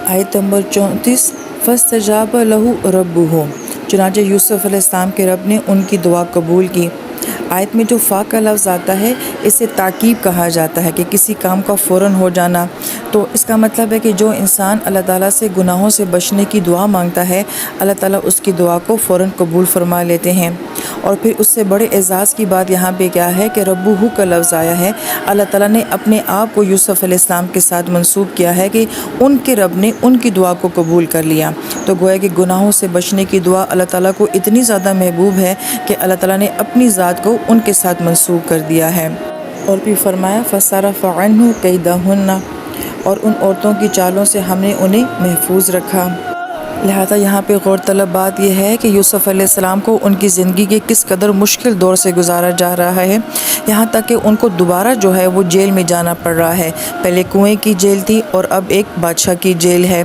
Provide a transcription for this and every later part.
آیت نمبر 34 فاستجاب لہ ربہ، چنانچہ یوسف علیہ السلام کے رب نے ان کی دعا قبول کی۔ آیت میں جو فا کا لفظ آتا ہے اسے تاکید کہا جاتا ہے کہ کسی کام کا فوراً ہو جانا، تو اس کا مطلب ہے کہ جو انسان اللہ تعالیٰ سے گناہوں سے بچنے کی دعا مانگتا ہے، اللہ تعالیٰ اس کی دعا کو فوراً قبول فرما لیتے ہیں۔ اور پھر اس سے بڑے اعزاز کی بات یہاں پہ کیا ہے کہ ربہ کا لفظ آیا ہے، اللہ تعالیٰ نے اپنے آپ کو یوسف علیہ السلام کے ساتھ منسوب کیا ہے کہ ان کے رب نے ان کی دعا کو قبول کر لیا۔ تو گویا کہ گناہوں سے بچنے کی دعا اللہ تعالیٰ کو اتنی زیادہ محبوب ہے کہ اللہ تعالیٰ نے اپنی ذات کو ان کے ساتھ منسوب کر دیا ہے۔ اور پھر فرمایا فَصَرَفَ عَنْهُ كَيْدَهُنَّ، اور ان عورتوں کی چالوں سے ہم نے انہیں محفوظ رکھا۔ لہٰذا یہاں پہ غور طلب بات یہ ہے کہ یوسف علیہ السلام کو ان کی زندگی کے کس قدر مشکل دور سے گزارا جا رہا ہے، یہاں تک کہ ان کو دوبارہ جو ہے وہ جیل میں جانا پڑ رہا ہے۔ پہلے کنویں کی جیل تھی اور اب ایک بادشاہ کی جیل ہے،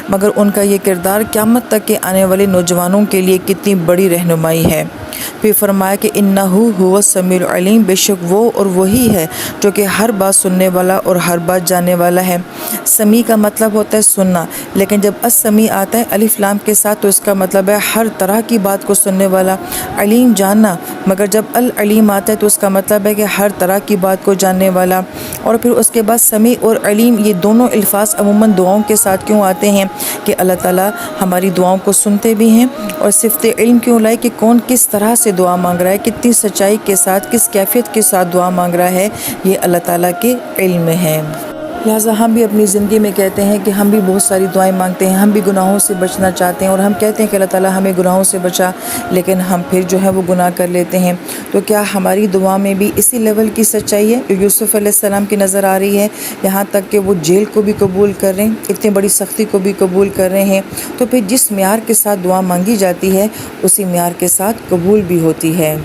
مگر ان کا یہ کردار قیامت تک کے آنے والے نوجوانوں کے لیے کتنی بڑی رہنمائی ہے۔ پھر فرمایا کہ انہ هو السمیع العلیم، بے شک وہ اور وہی ہے جو کہ ہر بات سننے والا اور ہر بات جاننے والا ہے۔ سمیع کا مطلب ہوتا ہے سننا، لیکن جب السمیع آتا ہے الف لام کے ساتھ تو اس کا مطلب ہے ہر طرح کی بات کو سننے والا، علیم جاننا، مگر جب العلیم آتا ہے تو اس کا مطلب ہے کہ ہر طرح کی بات کو جاننے والا۔ اور پھر اس کے بعد سمیع اور علیم یہ دونوں الفاظ عموماً دعاؤں کے ساتھ کیوں آتے ہیں کہ اللہ تعالیٰ ہماری دعاؤں کو سنتے بھی ہیں، اور صفت علم کیوں لائے کہ کون کس طرح سے دعا مانگ رہا ہے، کتنی سچائی کے ساتھ، کس کیفیت کے ساتھ دعا مانگ رہا ہے، یہ اللہ تعالیٰ کے علم میں ہے۔ لہٰذا ہم بھی اپنی زندگی میں کہتے ہیں کہ ہم بھی بہت ساری دعائیں مانگتے ہیں، ہم بھی گناہوں سے بچنا چاہتے ہیں، اور ہم کہتے ہیں کہ اللہ تعالیٰ ہمیں گناہوں سے بچا، لیکن ہم پھر جو ہے وہ گناہ کر لیتے ہیں۔ تو کیا ہماری دعا میں بھی اسی لیول کی سچائی ہے جو یوسف علیہ السلام کی نظر آ رہی ہے، یہاں تک کہ وہ جیل کو بھی قبول کر رہے ہیں، اتنی بڑی سختی کو بھی قبول کر رہے ہیں؟ تو پھر جس معیار کے ساتھ دعا مانگی جاتی ہے اسی معیار کے ساتھ قبول بھی ہوتی ہے۔